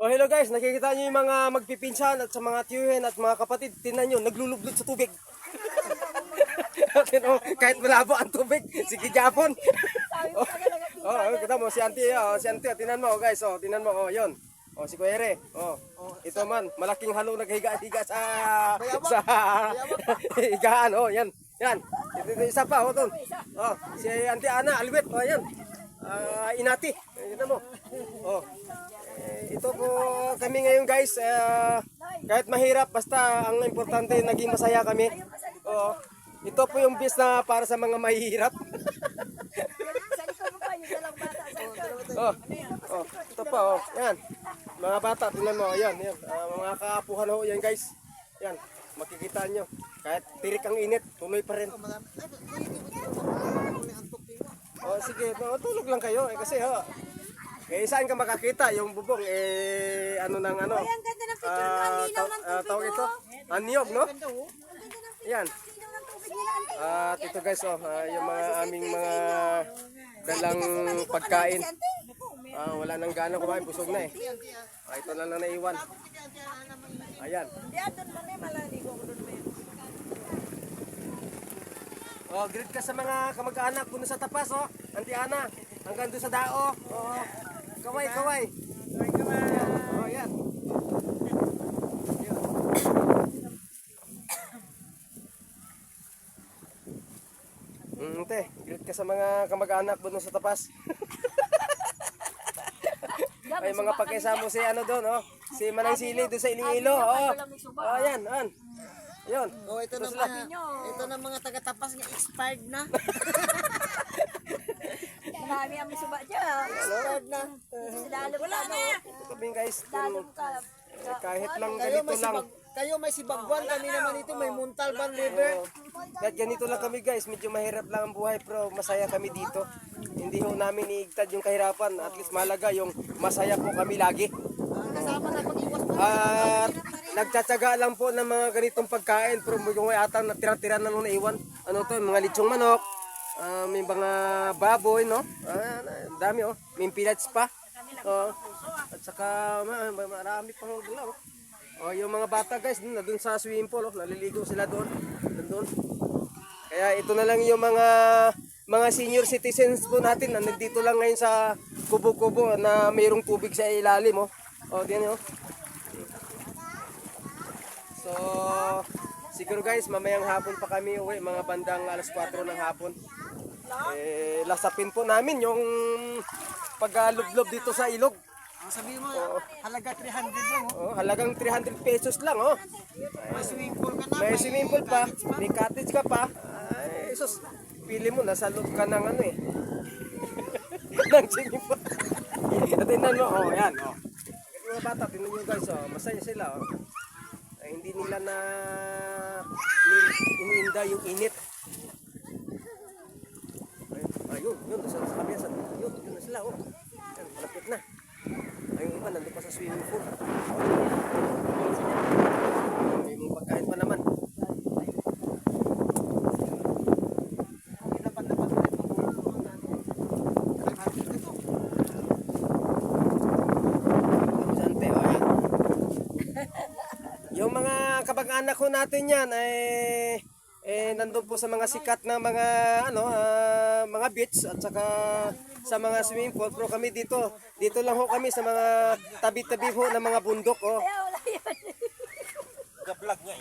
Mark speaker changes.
Speaker 1: Oh, hello guys, nakikita niyo yung mga magpipinsan at sa mga tiyuhin at mga kapatid. Tingnan niyo, naglulublod sa tubig. Kahit malabo ang tubig, sige Japon. Kita mo si Auntie, tingnan mo guys, tingnan mo, yun. Si Kuya Ere, ito man, malaking halo naghiga-higa sa higaan, yan. Ito isa pa, doon. Si Auntie Ana, Alwet, yan. Inati, tingnan mo. Ito po kami ngayon guys, kahit mahirap, basta ang importante naging masaya kami. Ito po yung bis na para sa mga mahihirap. Ito pa, yan. Mga bata, tingnan mo, yan. Mga kaapuhan ho yan guys. Yan, makikita nyo. Kahit tirik ang init, tuloy pa rin. Sige, tulog lang kayo kasi saan ka makakita yung bubong ano nang ano?
Speaker 2: Ang ganda ng picture ng linaw ng tubig.
Speaker 1: Tawag ito, anyog, no? Yan. At ito guys, yung mga aming mga dalang pagkain. Wala nang gana kumain, busog na eh. Ito na lang naiwan. Ayan. Greet ka sa mga kamag-anak puno sa tapas, Auntie Ana, hanggang doon sa dao. Kaway. Yan. Greet ka sa mga kamag-anak doon sa tapas. Ay mga pagkaisamo si ano doon, si Manang Sili doon sa Iloilo. Ayan. Yun.
Speaker 2: Ito na mga taga-tapas nga expired na. Marami ang suba dyan.
Speaker 1: Expired na.
Speaker 2: Wala na.
Speaker 1: Ito kami guys. Kahit lang ganito lang.
Speaker 3: Kayo may Sibagwan, kami naman ito may Muntalban River.
Speaker 1: Kahit ganito lang kami guys, medyo mahirap lang ang buhay pero masaya kami dito. Hindi ho namin iigtad yung kahirapan, at least malaga yung masaya po kami lagi.
Speaker 3: Kasama na pag-iwas po.
Speaker 1: At nagtsatsaga lang po ng mga ganitong pagkain pero yung ata na tira-tira na nung naiwan. Ano to, mga litsong manok, may mga baboy, no? Dami may pillets pa. At saka marami pang dala. Yung mga bata guys, doon sa swimming pool, naliligo sila doon. Kaya ito na lang yung mga senior citizens po natin na nandito lang ngayon sa kubo-kubo na mayroong tubig sa ilalim. Diyan. So, siguro guys, mamayang hapon pa kami uwi, mga bandang alas 4 ng hapon. Lasapin po namin yung paglalublob dito sa ilog.
Speaker 3: Sabi mo, halaga 300 lang.
Speaker 1: Halagang 300 pesos lang.
Speaker 3: May swimming pool ka na.
Speaker 1: May swimming pool pa, may cottage ka pa. Ay, sus, pili mo, nasa loob ka ng ano ng swimming pool. Tingnan mo, yan. Yung mga bata, tingnan nyo guys, masaya sila. Hindi nila na iniinda yung init. Ayun, sa kabila, yun na sila. Yan, malapit na. Yung iba nandun pa sa swimming pool. May mga pagkain pa naman. Yung mga kabag-anak ko natin yan nandun po sa mga sikat na mga beach at saka sa mga swimming pool. Pero kami dito lang ho kami sa mga tabi-tabi ho ng mga bundok.
Speaker 2: Kaya wala yan.
Speaker 1: Ga-vlog nga